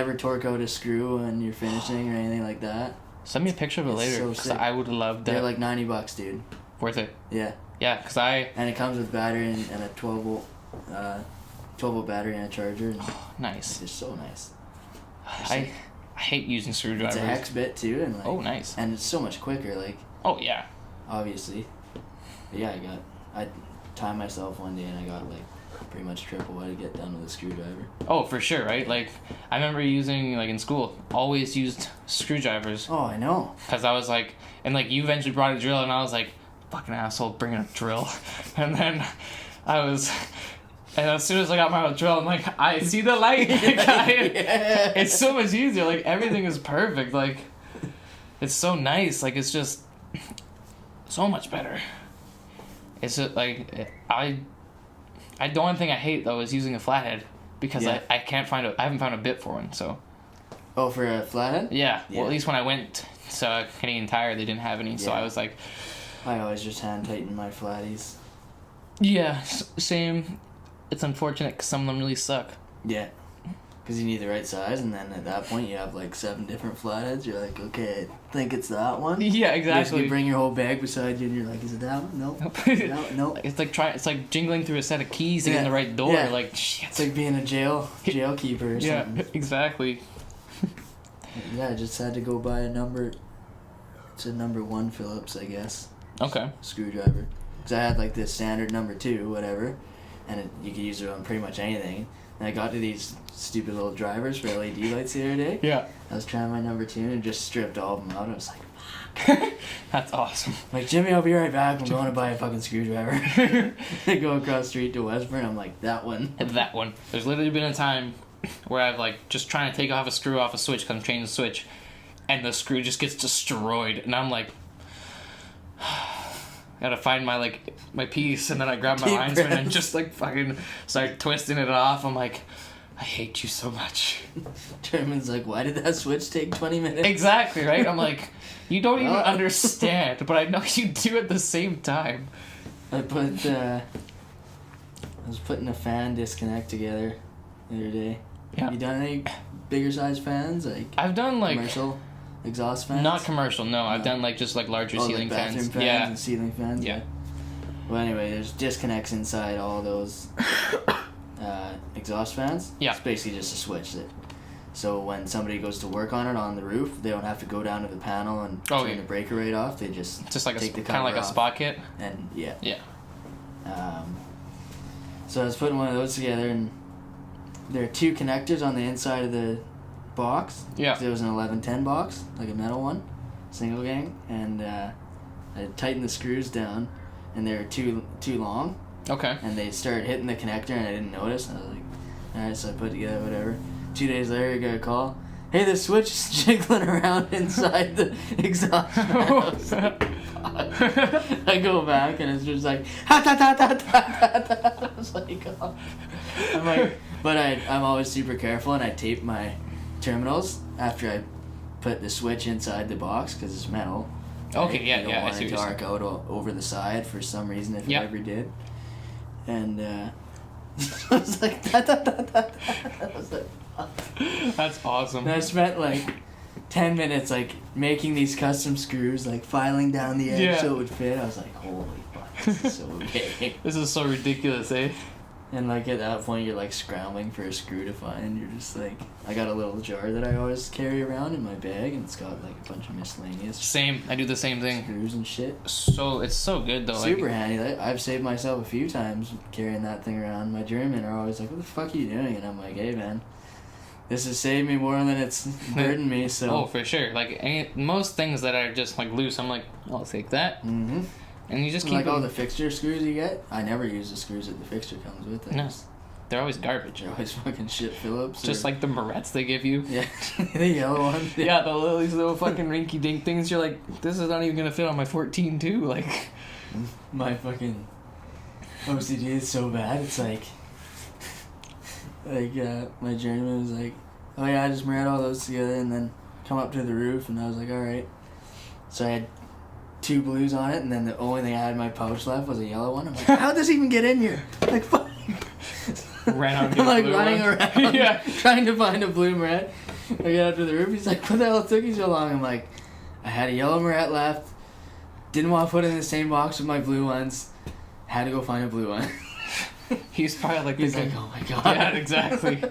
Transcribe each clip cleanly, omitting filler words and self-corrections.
ever torque out a screw when you're finishing or anything like that? Send me a picture of it later, because I would love that. They're like $90, dude. Worth it. Yeah. Yeah, because And it comes with battery and a 12 volt battery and a charger. And nice. It's just so nice. I hate using screwdrivers. It's a hex bit too, and like. Oh, nice. And it's so much quicker, like. Oh yeah. Obviously. But yeah, I timed myself one day and I got like pretty much triple what I get done with a screwdriver. Oh, for sure, right? Like, I remember using, like, in school, always used screwdrivers. Oh, I know. Because I was like, and like, you eventually brought a drill, and I was like, fucking asshole, bringing a drill. And then and as soon as I got my own drill, I'm like, I see the light. Yeah. It's so much easier. Like, everything is perfect. Like, it's so nice. Like, it's just so much better. It's just, like, the only thing I hate, though, is using a flathead. Because I haven't found a bit for one, so. Oh, for a flathead? Yeah. Well, at least when I went to Canadian Tire, they didn't have any, so I was like. I always just hand tighten my flatties. Yeah, same. It's unfortunate because some of them really suck. Yeah. Because you need the right size, and then at that point you have like 7 different flatheads. You're like, okay, I think it's that one. Yeah, exactly. You bring your whole bag beside you, and you're like, is it that one? Nope. Nope. It's like jingling through a set of keys to get in the right door. Yeah. Like, shit. It's like being a jail keeper or something. Yeah, exactly. Yeah, I just had to go buy it's a number 1 Phillips, I guess. Okay. Screwdriver. Because I had like this standard number 2, whatever, and you could use it on pretty much anything. And I got to these stupid little drivers for LED lights the other day. Yeah. I was trying my number 2 and just stripped all of them out. I was like, fuck. That's awesome. Like, Jimmy, I'll be right back. I'm going to buy a fucking screwdriver. I go across the street to Westburn. I'm like, that one. That one. There's literally been a time where I've like just trying to take off a screw off a switch because I'm changing the switch, and the screw just gets destroyed, and I'm like, gotta find my piece, and then I grab my linesman and just like fucking start twisting it off. I'm like, I hate you so much. German's like, why did that switch take 20 minutes? Exactly, right? I'm like, you don't even understand, but I know you do at the same time. I was putting a fan disconnect together the other day. Yeah. You done any bigger size fans? Like I've done like commercial exhaust fans? Not commercial, no. I've done like just like larger ceiling like bathroom fans. fans Yeah. and ceiling fans. Yeah. Well, anyway, there's disconnects inside all those exhaust fans. Yeah. It's basically just a switch that. So when somebody goes to work on it on the roof, they don't have to go down to the panel and turn the breaker right off. They just like take the kind of like a spot kit. And yeah. Yeah. So I was putting one of those together, and there are 2 connectors on the inside of the box. Yeah. There was an 1110 box, like a metal one, single gang, and I tightened the screws down, and they were too long. Okay. And they started hitting the connector, and I didn't notice. And I was like, alright, so I put it together, whatever. 2 days later, I got a call. Hey, the switch is jiggling around inside the exhaust fan. I was like, I go back, and it's just like, ha ta ta ta ta ta. I was like, oh. I'm like, but I'm always super careful, and I tape my terminals after I put the switch inside the box because it's metal. Okay, right? yeah, I don't want it to arc out over the side for some reason if it ever did. And I was like, ta ta ta ta ta. I was like, fuck. That's awesome. And I spent like 10 minutes like making these custom screws, like filing down the edge so it would fit. I was like, holy fuck, this is so big. This is so ridiculous, eh? And like at that point you're like scrambling for a screw to find. You're just like, I got a little jar that I always carry around in my bag, and it's got like a bunch of miscellaneous Same. I do the same thing. screws and shit. So it's so good though. Super handy. I've saved myself a few times carrying that thing around. My German are always like, what the fuck are you doing? And I'm like, hey man, this has saved me more than it's burdened me. So. Oh, for sure. Like most things that are just like loose, I'm like, I'll take that. Mm-hmm. And you just keep like all the fixture screws you get. I never use the screws that the fixture comes with. No, they're always garbage. They're always fucking shit Phillips. Just like the barrettes they give you. Yeah, the yellow ones. Yeah, these little fucking rinky dink things. You're like, this is not even gonna fit on my 14 too. Like, my fucking OCD is so bad. It's like my journeyman was like, oh yeah, I just married all those together and then come up to the roof, and I was like, all right. So I had 2 blues on it, and then the only thing I had in my pouch left was a yellow one. I'm like, how'd this even get in here? Like, fuck. ran out. I'm like running around, Yeah. trying to find a blue Moret. I get up to the roof. He's like, "What the hell took you so long?" I'm like, "I had a yellow Moret left. Didn't want to put it in the same box with my blue ones. Had to go find a blue one." He's probably like, He's like, "Oh my god." yeah, exactly.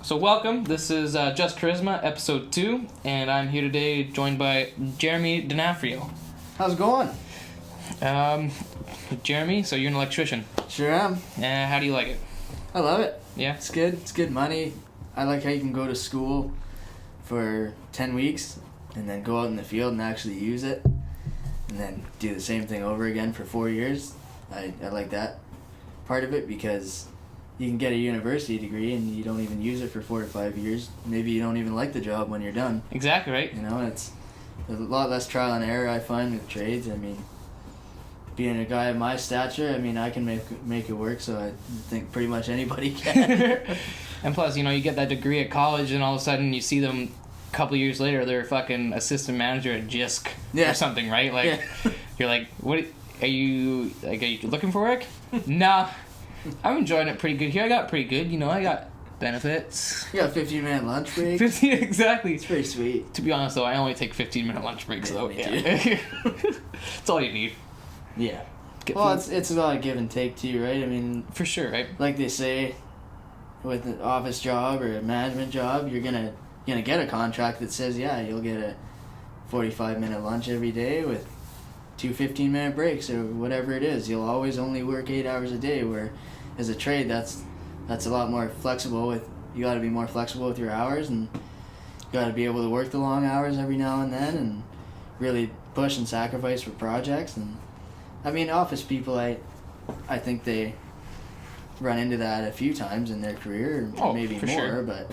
So welcome. This is Just Koryzma, episode 2, and I'm here today joined by Jeremy D'Onofrio. How's it going? Jeremy, so you're an electrician. Sure am. How do you like it? I love it. Yeah? It's good. It's good money. I like how you can go to school for 10 weeks and then go out in the field and actually use it and then do the same thing over again for 4 years. I like that part of it because you can get a university degree and you don't even use it for 4 to 5 years. Maybe you don't even like the job when you're done. Exactly, right? You know, it's a lot less trial and error I find with trades. I mean, being a guy of my stature, I mean, I can make it work, so I think pretty much anybody can. And plus, you know, you get that degree at college and all of a sudden you see them a couple years later, they're a fucking assistant manager at JISC or something, right? Like, you're like, what, are you looking for work? Nah, I'm enjoying it pretty good here. I got pretty good, you know, I got benefits. You got a 15-minute lunch break. 15, exactly. It's pretty sweet. To be honest, though, I only take 15-minute lunch breaks, though. Me Yeah. That's all you need. Yeah. Get Well, food. it's about a give and take too, right? I mean, For sure, right? like they say, with an office job or a management job, you're gonna get a contract that says, yeah, you'll get a 45-minute lunch every day with 2 15-minute breaks or whatever it is. You'll always only work 8 hours a day. Where, as a trade, that's a lot more flexible. You got to be more flexible with your hours, and you got to be able to work the long hours every now and then, and really push and sacrifice for projects. And I mean, office people, I think they run into that a few times in their career, maybe for more, sure. but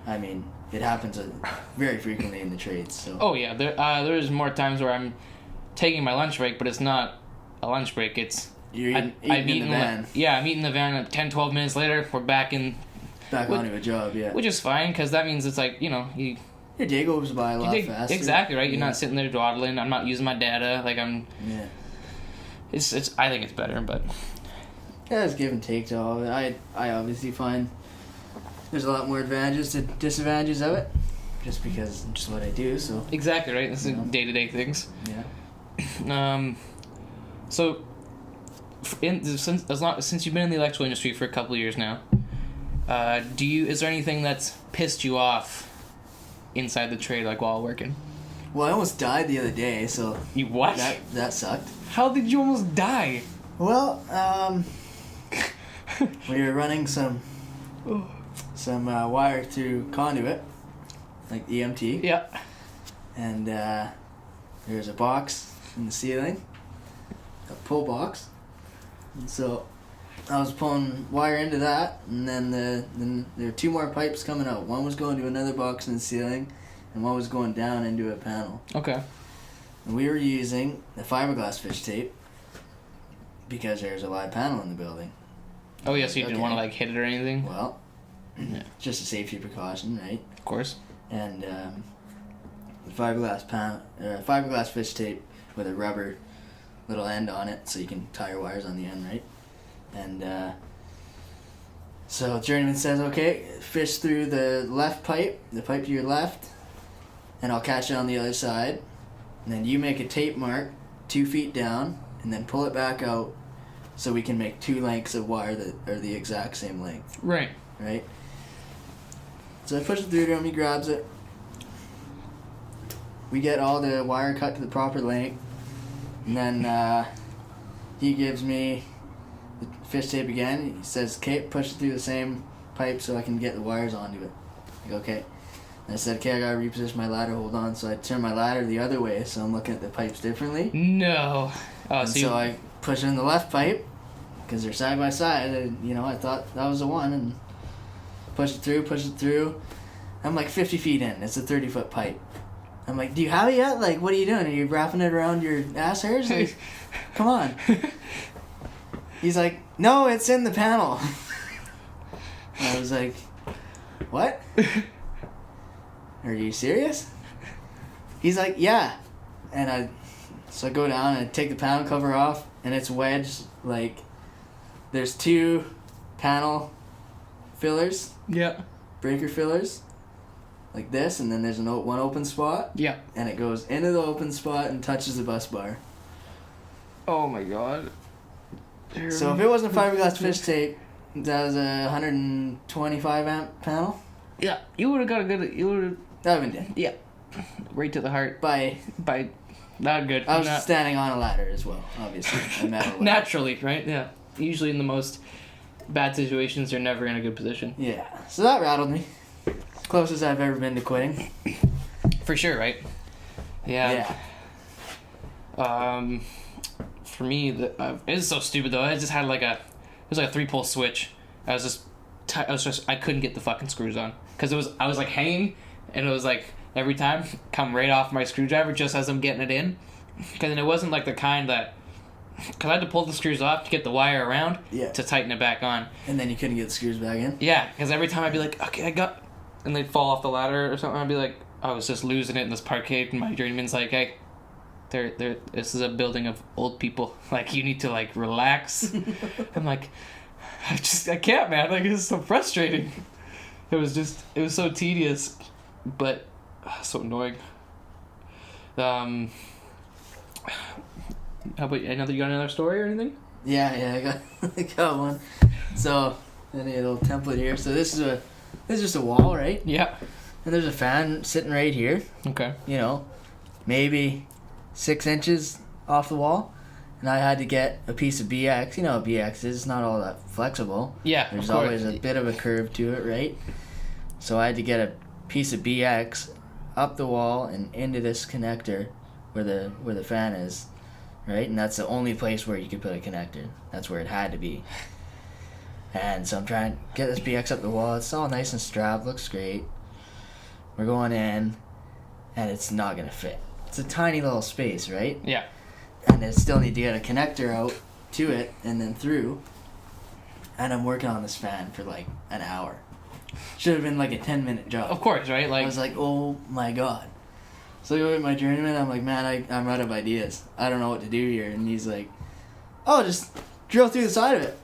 I mean, it happens very frequently in the trades. So. Oh, yeah. There's more times where I'm taking my lunch break, but it's not a lunch break. It's... You're eating in the van. I'm eating in the van, and 10, 12 minutes later, we're back onto a job, yeah. Which is fine, because that means it's like, you know... Your day goes by a lot faster. Exactly, right? Yeah. You're not sitting there dawdling. I'm not using my data. Like, I'm... Yeah. It's. I think it's better, but... Yeah, it's give and take to all of it. I obviously find there's a lot more advantages to disadvantages of it, just because it's just what I do, so... Exactly, right? This is day-to-day things. Yeah. So... Since you've been in the electrical industry for a couple of years now, is there anything that's pissed you off inside the trade, like while working? Well, I almost died the other day, so... You what? That sucked. How did you almost die? Well, we were running some wire through conduit, like EMT. Yeah. And there's a box in the ceiling, a pull box. And so I was pulling wire into that, and then there were 2 more pipes coming out. One was going to another box in the ceiling, and one was going down into a panel. Okay. And we were using the fiberglass fish tape because there's a live panel in the building. Oh, yeah, so you didn't want to, like, hit it or anything? Well, just a safety precaution, right? Of course. And the fiberglass fish tape with a rubber little end on it, so you can tie your wires on the end, right? And so journeyman says, okay, fish through the pipe to your left, and I'll catch it on the other side. And then you make a tape mark 2 feet down, and then pull it back out, so we can make 2 lengths of wire that are the exact same length. Right. Right? So I push it through to him, he grabs it. We get all the wire cut to the proper length. And then he gives me the fish tape again. He says, okay, push it through the same pipe so I can get the wires onto it. I go, okay. And I said, okay, I gotta reposition my ladder, hold on. So I turn my ladder the other way, so I'm looking at the pipes differently. No. Oh, And so I push in the left pipe, because they're side by side, and, I thought that was the one, and push it through. I'm like 50 feet in. It's a 30-foot pipe. I'm like, do you have it yet? Like, what are you doing? Are you wrapping it around your ass hairs? Like, come on. He's like, no, it's in the panel. I was like, what? Are you serious? He's like, yeah. And so I go down and I take the panel cover off, and it's wedged, like, there's 2 panel fillers, Yeah. breaker fillers, like this, and then there's one open spot, Yeah. and it goes into the open spot and touches the bus bar. Oh my god. So if it wasn't fiberglass fish tape, that was a 125 amp panel. Yeah, you would have got a good. You would have. That would have been dead. Yeah. Right to the heart. By Not good. I was standing on a ladder as well, obviously. A metal ladder. Naturally, right? Yeah. Usually in the most bad situations, you're never in a good position. Yeah. So that rattled me. Closest I've ever been to quitting. For sure, right? Yeah. For me, it was so stupid though. I just had it was like a 3-pole switch. I couldn't get the fucking screws on because I was like hanging, and it was like every time come right off my screwdriver just as I'm getting it in, because it wasn't like the kind that. Because I had to pull the screws off to get the wire around to tighten it back on. And then you couldn't get the screws back in? Yeah, because every time I'd be like, okay, I got... And they'd fall off the ladder or something. I'd be like, I was just losing it in this parquet. And my journeyman's like, hey, this is a building of old people. Like, you need to, like, relax. I'm like, I can't, man. Like, it's so frustrating. It was so tedious. But, so annoying. How about you? You got another story or anything? Yeah, I got one. So, I need a little template here. So this is just a wall, right? Yeah. And there's a fan sitting right here. Okay. You know, maybe 6 inches off the wall. And I had to get a piece of BX. You know what BX is, not all that flexible. Yeah, There's always a bit of a curve to it, right? So I had to get a piece of BX up the wall and into this connector where the fan is. Right, and that's the only place where you could put a connector. That's where it had to be. And so I'm trying to get this BX up the wall. It's all nice and strapped, looks great. We're going in, and it's not gonna fit. It's a tiny little space, right? Yeah. And I still need to get a connector out to it and then through. And I'm working on this fan for like an hour. Should have been like a 10-minute job. Of course, right? Like I was like, oh my god. So I go with my journeyman, I'm like, man, I'm out of ideas. I don't know what to do here. And he's like, oh, just drill through the side of it.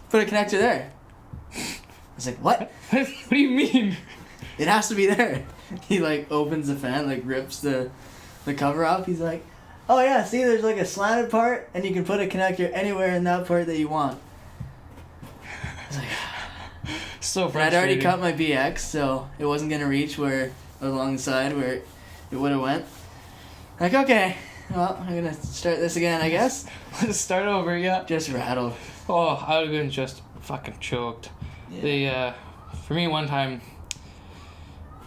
Put a connector there. I was like, what? What do you mean? It has to be there. He like opens the fan, like rips the cover off. He's like, oh yeah, see there's like a slanted part and you can put a connector anywhere in that part that you want. I was like, so frustrating. I'd already cut my BX, so it wasn't going to reach along the side where it would have went. Like, okay, well, I'm going to start this again, I guess. Let's start over, yeah. Just rattled. Oh, I would have been just fucking choked. Yeah. For me, one time,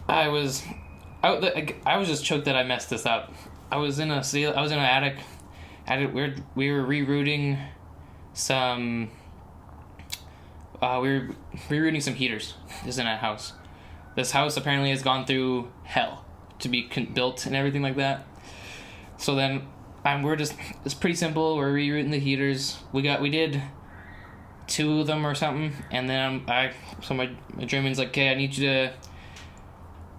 I was just choked that I messed this up. I was in an attic. We were rerouting some. We were rerouting some heaters. This is in a house. This house apparently has gone through hell to be built and everything like that. So then, it's pretty simple. We're rerouting the heaters. We did 2 of them or something, and then my journeyman's like, okay, I need you to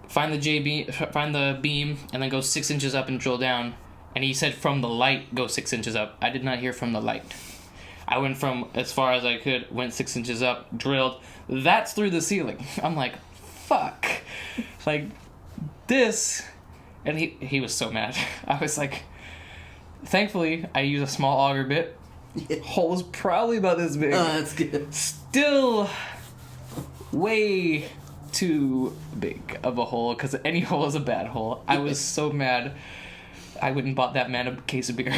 find the beam, and then go 6 inches up and drill down. And he said from the light, go 6 inches up. I did not hear from the light. I went from as far as I could, went 6 inches up, drilled. That's through the ceiling. I'm like, fuck. Like, this. And he was so mad. I was like, thankfully, I used a small auger bit. Yeah. Hole's probably about this big. Oh, that's good. Still way too big of a hole, because any hole is a bad hole. I was so mad. I went and bought that man a case of beer.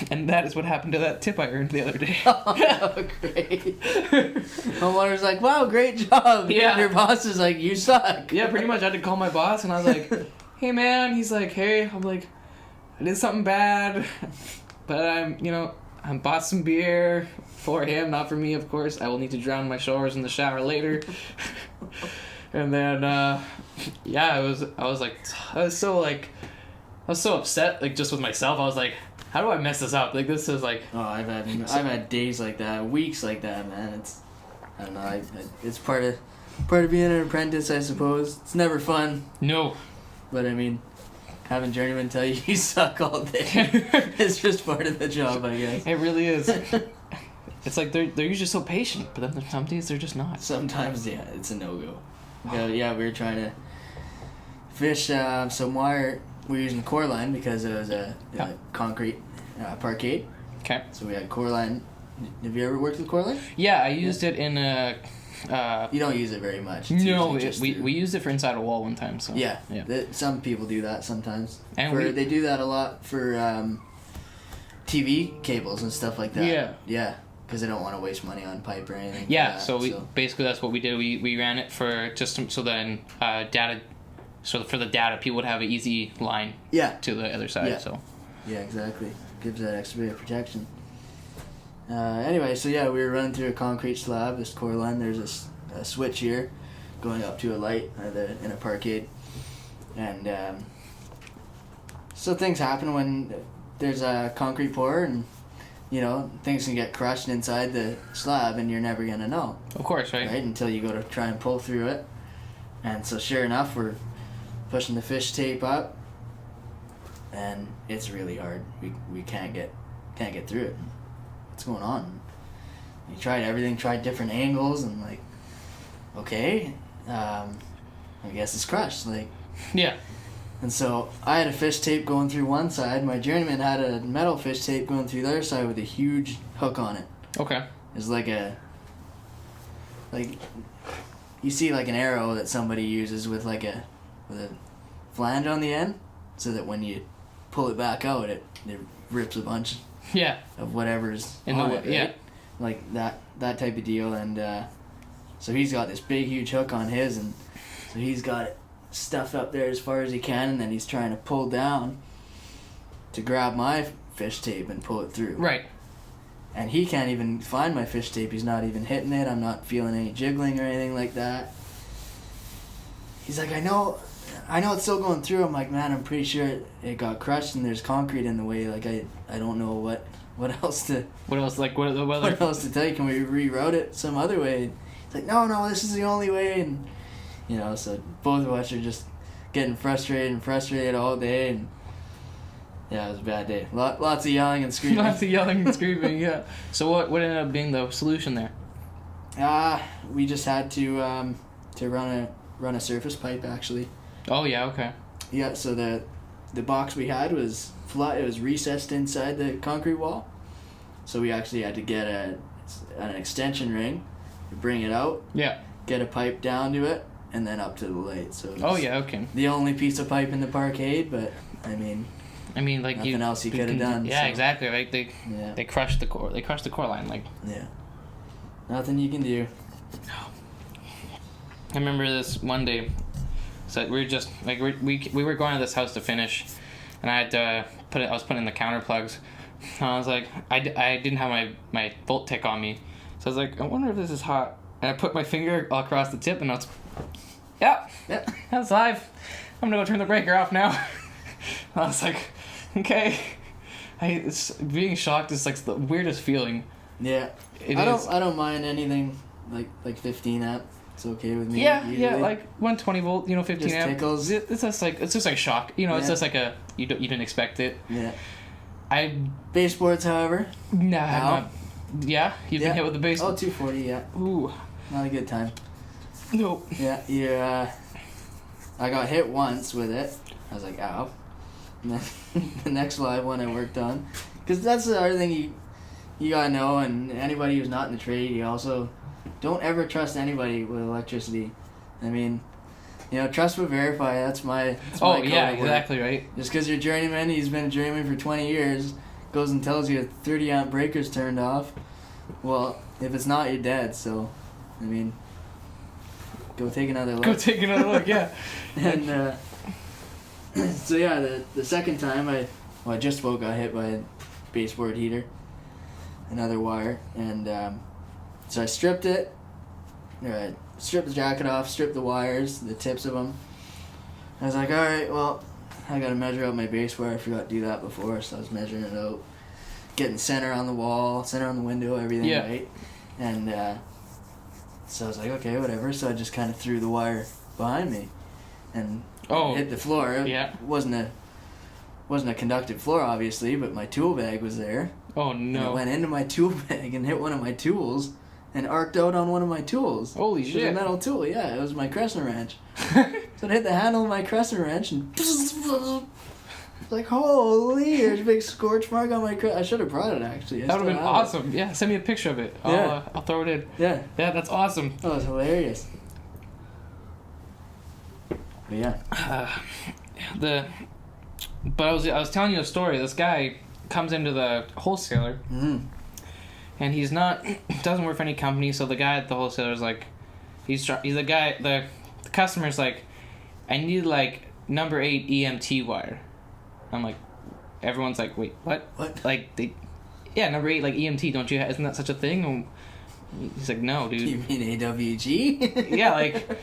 And that is what happened to that tip I earned the other day. Oh, great. Homeowner's like, wow, great job. Yeah. And your boss is like, you suck. Yeah, pretty much. I had to call my boss, and I was like, hey, man. He's like, hey. I'm like, I did something bad, but I bought some beer for him, not for me, of course. I will need to drown my showers in the shower later. And then, I was so upset, like, just with myself. I was like, how do I mess this up? Like, this is like... Oh, I've had days like that, weeks like that, man. I don't know, it's part of being an apprentice, I suppose. It's never fun. No. But, I mean, having journeymen tell you you suck all day is just part of the job, I guess. It really is. It's like they're usually so patient, but then some days they're just not. Sometimes, yeah, it's a no-go. Yeah, we were trying to fish some wire. We were using Koryzma because it was a concrete parkade. Okay. So we had Koryzma. Have you ever worked with Koryzma? Yeah, I used it in a... you don't use it very much. It's no, usually we used it for inside a wall one time. So yeah. Some people do that sometimes. And they do that a lot for TV cables and stuff like that. Yeah. Yeah, because they don't want to waste money on pipe or anything. Yeah, basically that's what we did. We ran it for just so then data, so for the data people would have an easy line. Yeah. To the other side. Yeah. So. Yeah, exactly. Gives that extra bit of protection. Anyway, so yeah, we were running through a concrete slab, this core line. There's a switch here going up to a light in a parkade. And so things happen when there's a concrete pour and, you know, things can get crushed inside the slab and you're never going to know. Of course, right? Right, until you go to try and pull through it. And so sure enough, we're pushing the fish tape up and it's really hard. We can't get through it. What's going on? We tried everything, tried different angles, and like, okay, I guess it's crushed. Like, yeah. And so I had a fish tape going through one side. My journeyman had a metal fish tape going through the other side with a huge hook on it. Okay. It's like you see like an arrow that somebody uses with a flange on the end, so that when you pull it back out, it rips a bunch. Yeah. Of whatever's in on the it, right? yeah. Like that type of deal, and so he's got this big huge hook on his, and so he's got it stuffed up there as far as he can, and then he's trying to pull down to grab my fish tape and pull it through. Right. And he can't even find my fish tape. He's not even hitting it. I'm not feeling any jiggling or anything like that. He's like, I know it's still going through. I'm like, man, I'm pretty sure it got crushed and there's concrete in the way. Like, I don't know what else to... What else, like, what else to tell you? Can we reroute it some other way? He's like, no, this is the only way. And, you know, so both of us are just getting frustrated all day. And, yeah, it was a bad day. Lots of yelling and screaming. Lots of yelling and screaming, yeah. So what ended up being the solution there? We just had to run a surface pipe, actually. Oh, yeah, okay. Yeah, so the box we had was flat. It was recessed inside the concrete wall. So we actually had to get an extension ring to bring it out. Yeah. Get a pipe down to it, and then up to the light. So it was okay. the only piece of pipe in the parkade, but I mean, like nothing else you could have done. Yeah, so. Exactly. Right. They crushed the core. They crushed the core line. Like. Yeah. Nothing you can do. I remember this one day. So we were just like we were going to this house to finish, and I had to I was putting in the counter plugs. And I was like, I didn't have my volt tick on me, so I was like, I wonder if this is hot. And I put my finger across the tip, and I was, yeah, that's live. I'm gonna go turn the breaker off now. And I was like, okay. It's being shocked is like the weirdest feeling. Yeah, I don't mind anything like 15 amp. It's okay with me. Yeah, usually. yeah, like 120 volt, 15 just amp. Tickles. It's just like shock. It's just like you didn't expect it. Yeah. Baseboards, however. Nah. Yeah, you've been hit with the baseboard. Oh, 240. Yeah. Ooh. Not a good time. Nope. Yeah. I got hit once with it. I was like, ow. And then the next live one I worked on, because that's the other thing you gotta know, and anybody who's not in the trade, you also don't ever trust anybody with electricity. I mean, trust but verify. That's my code yeah, at work. Exactly right. Just because your journeyman, he's been a journeyman for 20 years, goes and tells you a 30 amp breaker's turned off. Well, if it's not, you're dead. So, I mean, go take another look. Yeah. And so yeah, the second time I just about got hit by a baseboard heater, another wire, and so I stripped it. Stripped the jacket off, stripped the wires, the tips of them. I was like, all right, well, I gotta measure out my base wire. I forgot to do that before, so I was measuring it out, getting center on the wall, center on the window, everything right. And so I was like, okay, whatever. So I just kind of threw the wire behind me, and hit the floor. Yeah. It wasn't a conductive floor, obviously, but my tool bag was there. Oh And it no. went into my tool bag and hit one of my tools and arced out on one of my tools. Holy It was shit. a metal tool, yeah. It was my crescent wrench. So it hit the handle of my crescent wrench and like, holy, there's a big scorch mark on my crescent. I should have brought it, actually. That would have been awesome. Yeah, send me a picture of it. I'll throw it in. Yeah. Yeah, that's awesome. That was hilarious. But yeah. But I was telling you a story. This guy comes into the wholesaler, and he's doesn't work for any company. So the guy at the wholesaler's like, he's the guy. The customer's like, I need like number 8 EMT wire. I'm like, everyone's like, wait, what? What? Like number 8 like EMT. Don't you? Isn't that such a thing? And he's like, no, dude. You mean AWG? Yeah, like,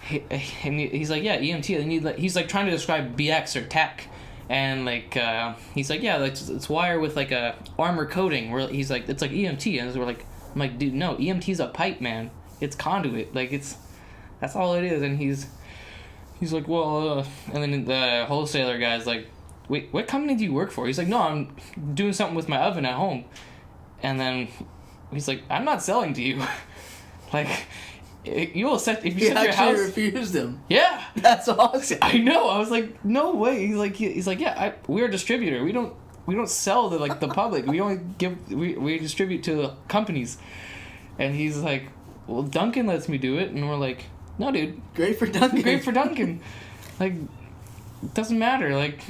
he's like, yeah, EMT. They need like, he's like trying to describe BX or tech, and like, he's like, yeah, like it's wire with like a armor coating. Where he's like, it's like EMT, and we're like, I'm like, dude, no, EMT's a pipe, man. It's conduit. Like that's all it is. And he's like, well, and then the wholesaler guy's like, wait, what company do you work for? He's like, no, I'm doing something with my oven at home. And then he's like, I'm not selling to you. Like, you will set if you set your house. Refused him. Yeah, That's awesome. I know. I was like, no way. He's like, yeah, we're a distributor. We don't sell to like the public. We only we distribute to the companies. And he's like, well, Duncan lets me do it, and we're like, no, dude. Great for Duncan. Great for Duncan. Like, it doesn't matter. Like,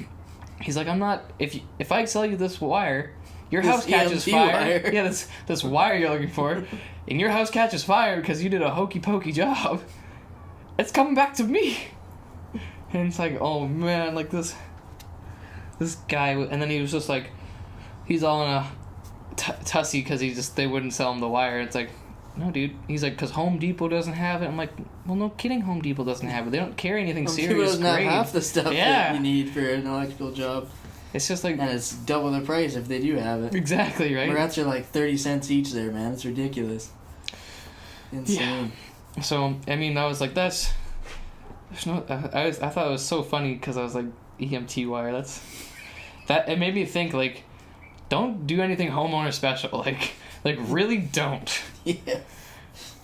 he's like, I'm not. If I sell you this wire, your house catches EMT fire. wire. Yeah, this wire you're looking for, and your house catches fire because you did a hokey pokey job. It's coming back to me. And it's like, oh man, like this guy, and then he was just like, he's all in a tussy because they wouldn't sell him the wire. It's like, no, dude. He's like, because Home Depot doesn't have it. I'm like, well, no kidding, Home Depot doesn't have it. They don't carry anything Home serious. Depot doesn't have grade. half the stuff that you need for an electrical job. It's just like, And it's double the price if they do have it. exactly, right? Rats are like 30 cents each there, man. It's ridiculous. Insane. Yeah. So, I mean, I was like, there's no, I thought it was so funny because I was like, EMT wire, it made me think, like, don't do anything homeowner special. Like really don't. Yeah.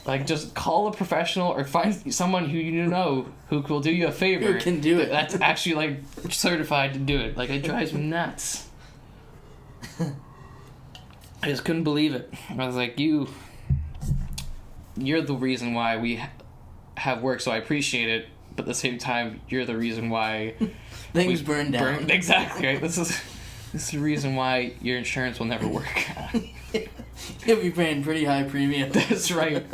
Like, just call a professional or find someone who you know who will do you a favor. Who can do it. That's actually, like, certified to do it. Like, it drives me nuts. I just couldn't believe it. I was like, you're the reason why we have work, so I appreciate it. But at the same time, you're the reason why Things burn down. Exactly, right? This is the reason why your insurance will never work. You'll be paying pretty high premium. That's right.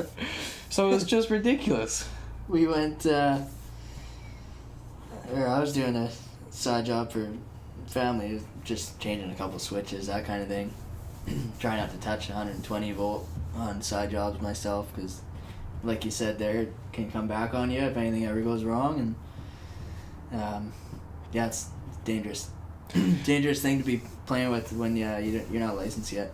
So it's just ridiculous. We went, I was doing a side job for family, just changing a couple switches, that kind of thing. Trying not to touch 120 volt on side jobs myself, because like you said there, it can come back on you if anything ever goes wrong, and yeah, it's dangerous. Dangerous thing to be playing with when you're not licensed yet.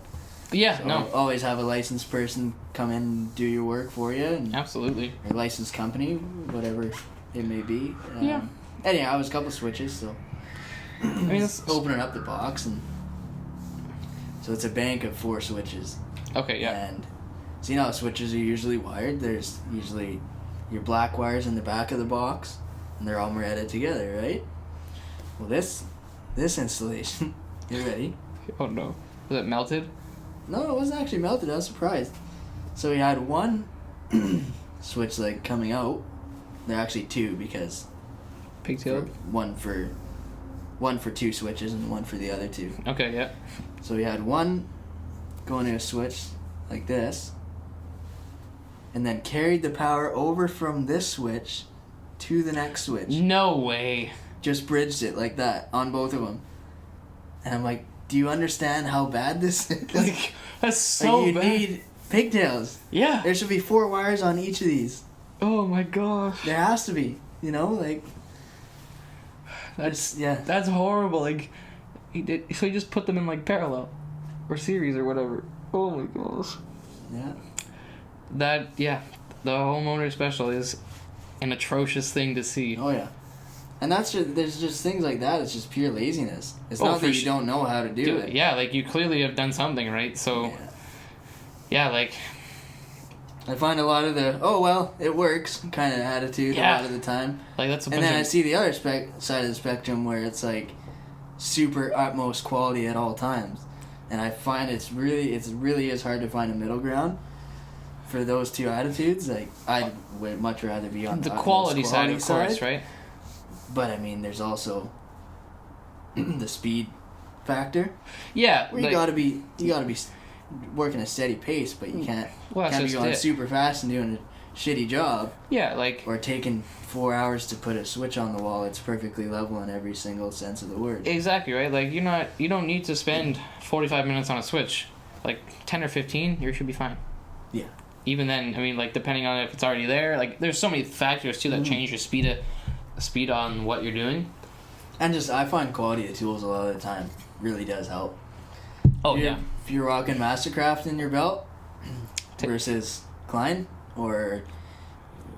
Yeah, So no. always have a licensed person come in and do your work for you, and Absolutely. or licensed company, whatever it may be. Yeah. Anyhow, it was a couple switches, so I mean, it's opening up the box, and so it's a bank of 4 switches. okay. Yeah. And so you know how switches are usually wired. There's usually your black wires in the back of the box, and they're all threaded together, right? Well, this installation, you ready? Oh no. Was it melted? No, it wasn't actually melted. I was surprised. So we had one switch leg coming out. There are actually 2 because Pigtail. one for 2 switches and one for the other 2. Okay. Yeah. So we had one going to a switch like this, and then carried the power over from this switch to the next switch. No way. Just bridged it like that on both of them. And I'm like, do you understand how bad this is? Like, that's so like, you bad. need pigtails. Yeah. There should be 4 wires on each of these. Oh my gosh. There has to be. You know, like. That's Yeah. That's horrible. Like, he just put them in like parallel, or series or whatever. Oh my gosh. Yeah. The homeowner special is an atrocious thing to see. Oh yeah. And there's just things like that. It's just pure laziness. It's Oh, not for that you sure. don't know how to do it. Yeah, like you clearly have done something, right? So, yeah, like, I find a lot of the it works kind of attitude a lot of the time. like that's a And then I see the other side of the spectrum where it's like super utmost quality at all times, and I find it really is hard to find a middle ground for those two attitudes. Like I'd much rather be on the utmost quality side, of course, right? But I mean, there's also the speed factor. Yeah, Where you gotta be working a steady pace, but you can't be going super fast and doing a shitty job. Yeah, like, or taking 4 hours to put a switch on the wall. It's perfectly level in every single sense of the word. exactly, right? Like you don't need to spend 45 minutes on a switch. Like 10 or 15, you should be fine. Yeah. Even then, I mean, like depending on if it's already there, like there's so many factors too that change your speed on what you're doing. And just I find quality of tools a lot of the time really does help. Oh yeah. If you're rocking Mastercraft in your belt versus Klein or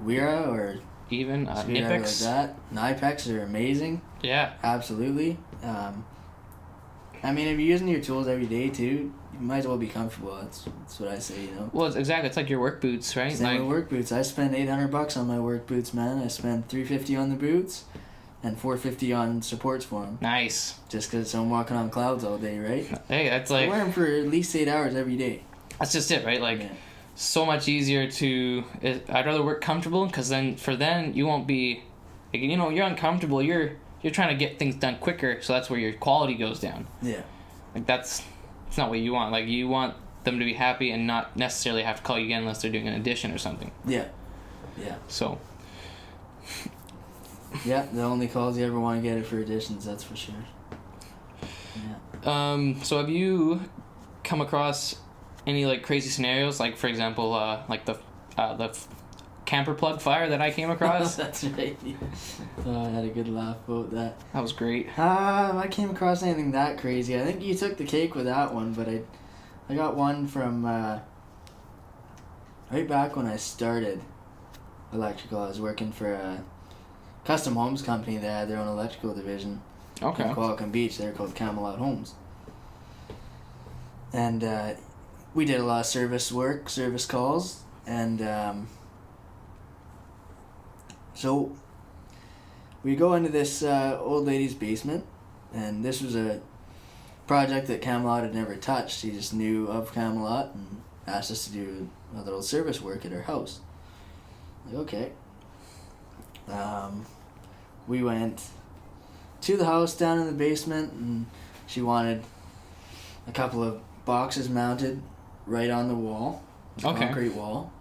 Wera or even Nipex like that, Nipex are amazing. Yeah. Absolutely. I mean, if you're using your tools every day too, you might as well be comfortable. That's what I say, you know. Well, it's like your work boots, right? Same with work boots. I spend $800 on my work boots, man. I spend $350 on the boots, and $450 on supports for them. Nice. Just because I'm walking on clouds all day, right? Hey, that's like. I wear them for at least 8 hours every day. That's just it, right? Like, so much easier to. I'd rather work comfortable, because then you won't be, like, you know, you're uncomfortable. You're trying to get things done quicker, so that's where your quality goes down. Yeah. Like it's not what you want. Like you want them to be happy and not necessarily have to call you again unless they're doing an addition or something. Yeah. Yeah. So. Yeah, the only calls you ever want to get are for additions, that's for sure. Yeah. So have you come across any like crazy scenarios? Like for example, like the camper plug fire that I came across. That's right. I had a good laugh about that. That was great. I came across anything that crazy. I think you took the cake with that one, but I got one from right back when I started electrical. I was working for a custom homes company that had their own electrical division. Okay. In Qualicum Beach. They're called Camelot Homes. And we did a lot of service work, service calls, and so we go into this old lady's basement, and this was a project that Camelot had never touched. He just knew of Camelot and asked us to do a little service work at her house. Like, okay. We went to the house down in the basement, and she wanted a couple of boxes mounted right on the wall, concrete wall,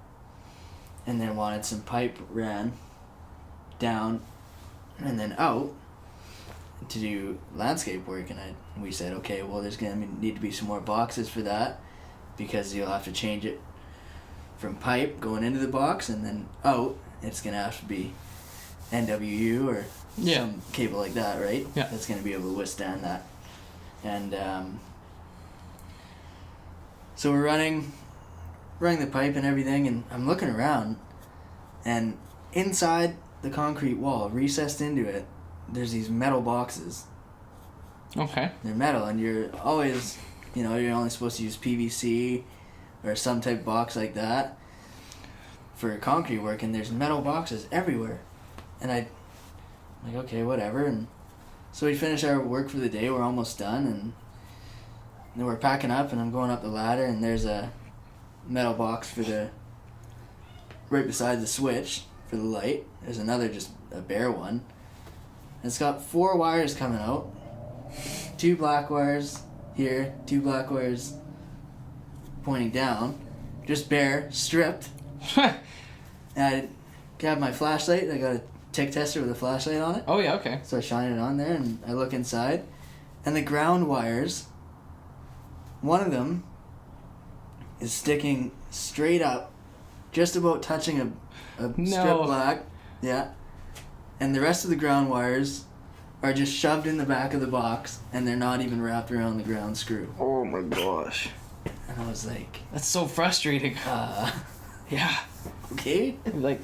and then wanted some pipe ran down and then out to do landscape work. And we said, okay, well, there's gonna need to be some more boxes for that, because you'll have to change it from pipe going into the box and then out. It's gonna have to be NWU or some cable like that, right? Yeah. That's gonna be able to withstand that. And so we're running the pipe and everything, and I'm looking around, and inside the concrete wall, recessed into it, there's these metal boxes. Okay. They're metal, and you're always, you're only supposed to use PVC or some type of box like that for concrete work, and there's metal boxes everywhere. And I'm like, okay, whatever. And so we finish our work for the day. We're almost done, and then we're packing up, and I'm going up the ladder, and there's a metal box right beside the switch for the light. There's another, just a bare one. And it's got 4 wires coming out. 2 black wires here, 2 black wires pointing down. Just bare, stripped. And I grabbed my flashlight. I got a tick tester with a flashlight on it. Oh yeah, okay. So I shine it on there, and I look inside. And the ground wires, one of them is sticking straight up, just about touching a strip black. Yeah. And the rest of the ground wires are just shoved in the back of the box, and they're not even wrapped around the ground screw. Oh my gosh. And I was like... That's so frustrating. Yeah. Okay. Like,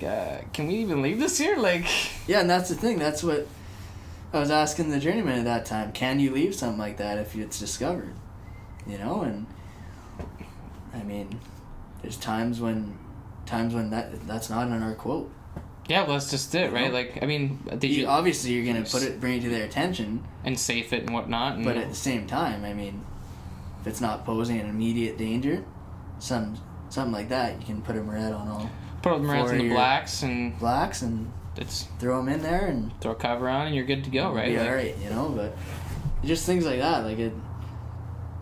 can we even leave this here? Like... Yeah, and that's the thing. That's what I was asking the journeyman at that time, can you leave something like that if it's discovered? You know, and I mean, there's times when that's not in our quote. Yeah, well, that's just it, right? know? Like, I mean, did you obviously you're gonna bring it to their attention and safe it and whatnot, but at the same time, I mean, if it's not posing an immediate danger, something like that, you can put a Moret on all. Put them around in the blacks and it's throw them in there and throw a cover on and you're good to go, right? Be like, all right, you know. But just things like that, like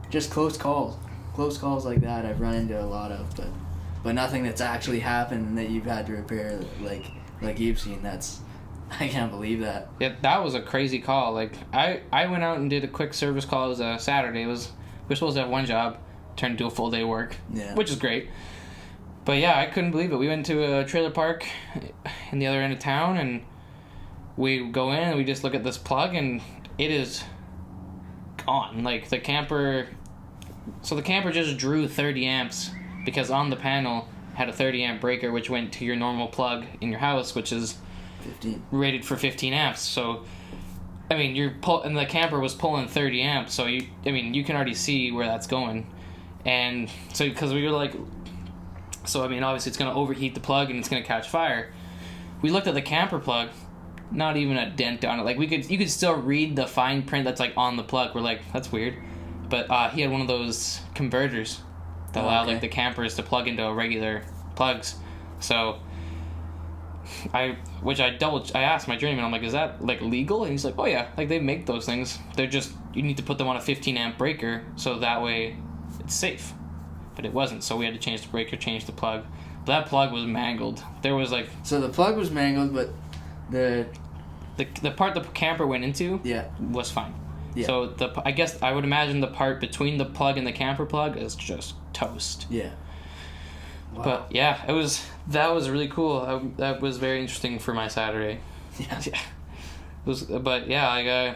just close calls like that, I've run into a lot of, but nothing that's actually happened that you've had to repair, like you've seen. I can't believe that. Yeah, that was a crazy call. Like I went out and did a quick service call. It was a Saturday. We were supposed to have one job, turned into a full day work, which is great. But yeah, I couldn't believe it. We went to a trailer park in the other end of town, and we go in and we just look at this plug, and it is gone. Like the camper just drew 30 amps because on the panel had a 30 amp breaker which went to your normal plug in your house, which is 15 rated for 15 amps. So I mean, and the camper was pulling 30 amps, so you can already see where that's going. And so because we were like, so I mean, obviously it's going to overheat the plug and it's going to catch fire. We looked at the camper plug, not even a dent on it. Like you could still read the fine print that's like on the plug. We're like, that's weird. But he had one of those converters that allow like the campers to plug into regular plugs. So I asked my journeyman, I'm like, is that like legal? And he's like, oh yeah, like they make those things. They're just, you need to put them on a 15 amp breaker so that way it's safe. But it wasn't, so we had to change the breaker, change the plug. But that plug was mangled. There was like, so the plug was mangled, but the part the camper went into was fine. Yeah. So I guess I would imagine the part between the plug and the camper plug is just toast. Yeah. Wow. But yeah, that was really cool. That was very interesting for my Saturday. Yeah. Yeah.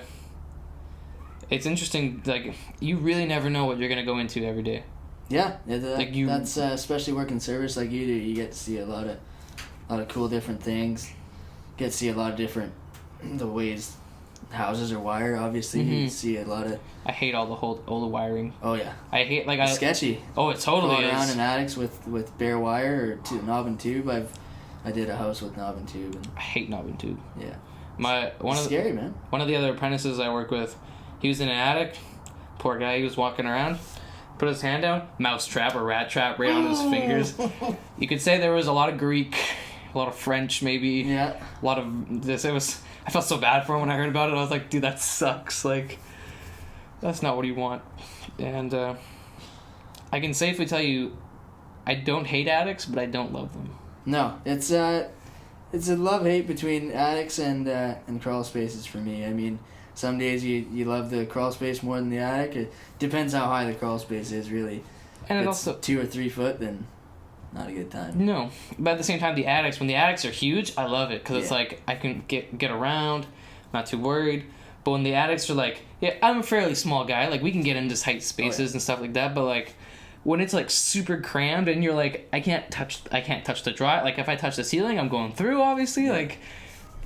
It's interesting. Like you really never know what you're gonna go into every day. Yeah, that's especially working service like you do. You get to see a lot of cool different things. Get to see a lot of different the ways houses are wired. Obviously, you see a lot of. I hate all the wiring. Oh yeah. I hate it's sketchy. Oh, it totally Going is. around in attics with bare wire or knob and tube. I did a house with knob and tube. And I hate knob and tube. Yeah. Scary, man. One of the other apprentices I work with, he was in an attic. Poor guy. He was walking around. Put his hand down, mouse trap or rat trap right on his fingers. You could say there was a lot of Greek, a lot of French maybe. Yeah. A lot of this. I felt so bad for him when I heard about it. I was like, dude, that sucks. Like, that's not what you want. And I can safely tell you, I don't hate attics, but I don't love them. No, it's a love-hate between attics and crawl spaces for me. I mean, some days you love the crawl space more than the attic. It depends how high the crawl space is, really. And if it it's also 2 or 3 foot, then not a good time. No, but at the same time, when the attics are huge, I love it because it's like I can get around, not too worried. But when the attics are like, yeah, I'm a fairly small guy, like we can get into tight spaces and stuff like that. But like when it's like super crammed and you're like, I can't touch the dry. Like if I touch the ceiling, I'm going through. Obviously, like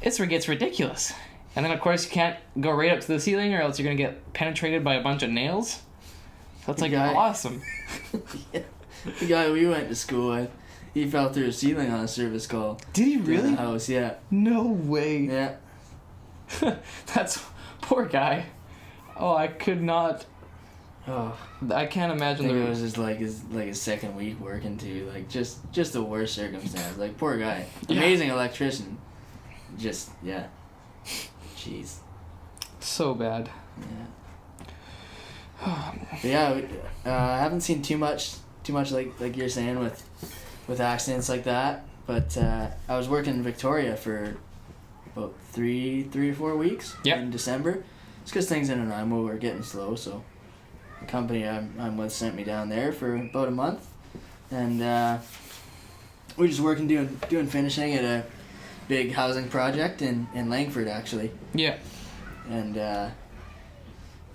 it gets ridiculous. And then, of course, you can't go right up to the ceiling or else you're going to get penetrated by a bunch of nails. That's like awesome. Yeah. The guy we went to school with, he fell through a ceiling on a service call. Did he really? In the house, yeah. No way. Yeah. That's poor guy. Oh, I could not. Oh, I can't imagine. I think it was just like his second week working too. Like just the worst circumstance. Like poor guy, amazing electrician. Just jeez. So bad. Yeah. I haven't seen too much like you're saying with accidents like that. But I was working in Victoria for about 3 or 4 weeks in December. It's because things in Nanaimo were getting slow, so the company I'm with sent me down there for about a month, and we're just working doing finishing at a big housing project in Langford actually. Yeah. And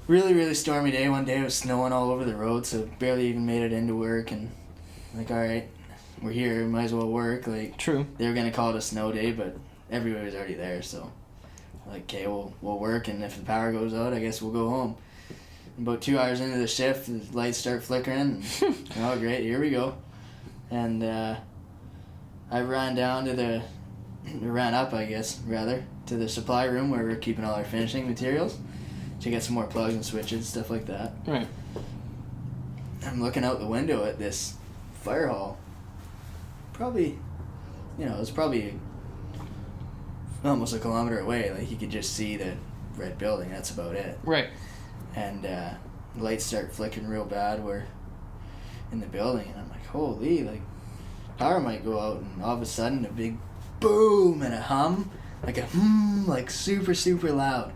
really, really stormy day. One day it was snowing all over the road, so barely even made it into work. And like, all right, we're here, might as well work. Like, true. They were gonna call it a snow day, but everybody was already there, so Like, okay, we'll work, and if the power goes out, I guess we'll go home. About 2 hours into the shift, the lights start flickering. And, oh, great, here we go. And I ran up, I guess, rather, to the supply room where we're keeping all our finishing materials to get some more plugs and switches, stuff like that. Right. I'm looking out the window at this fire hall. Probably, it's probably almost a kilometer away. Like, you could just see the red building. That's about it. Right. And lights start flickering real bad. We're in the building, and I'm like, holy, like, power might go out. And all of a sudden, a big boom and a hum, like a like super, super loud.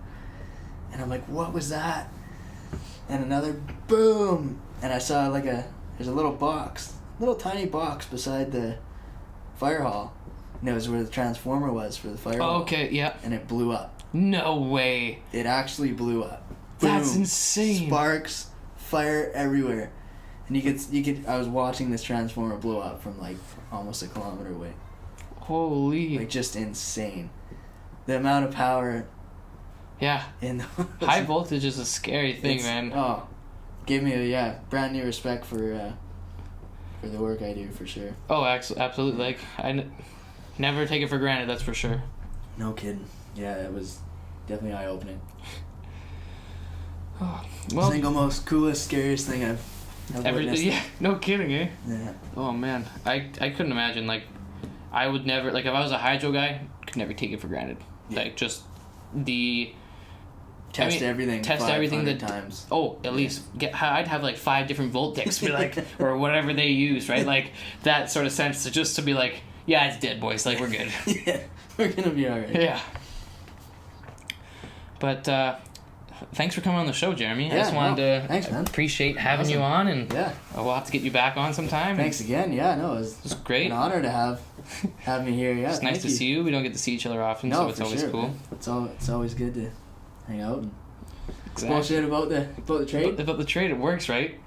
And I'm like, what was that? And another boom. And I saw there's a little tiny box beside the fire hall. And it was where the transformer was for the fire hall. Okay, yeah. And it blew up. No way. It actually blew up. That's Boom. insane. Sparks, fire everywhere. And you could I was watching this transformer blow up from like almost a kilometer away. Holy. Like, just insane. The amount of power. Yeah. In the high voltage is a scary thing, man. Oh, gave me a brand new respect for the work I do, for sure. Oh, absolutely. Like, never take it for granted, that's for sure. No kidding. Yeah, it was definitely eye-opening. Oh, well, Single most coolest, scariest thing I've witnessed. Yeah, no kidding, eh? Yeah. Oh, man. I couldn't imagine, like, I would never, like, if I was a hydro guy, could never take it for granted. Yeah. Like, just the... Test everything that times. Oh, at least I'd have like 5 different volt decks, be like, or whatever they use, right? Like that sort of sense, so just to be like, yeah, it's dead, boys. Like, we're good. Yeah, we're gonna be alright. Yeah. But thanks for coming on the show, Jeremy. Yeah, I just wanted thanks, man. Appreciate having you on, and we'll have to get you back on sometime. Thanks again. Yeah, no, it was great. An honor to have me here. Yeah, it's nice to see you. We don't get to see each other often, so it's always cool. Man. It's always good to hang out and bullshit about the trade. About the trade, it works, right?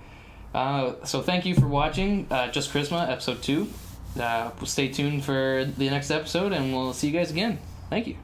So thank you for watching Just Koryzma episode 2. Stay tuned for the next episode, and we'll see you guys again. Thank you.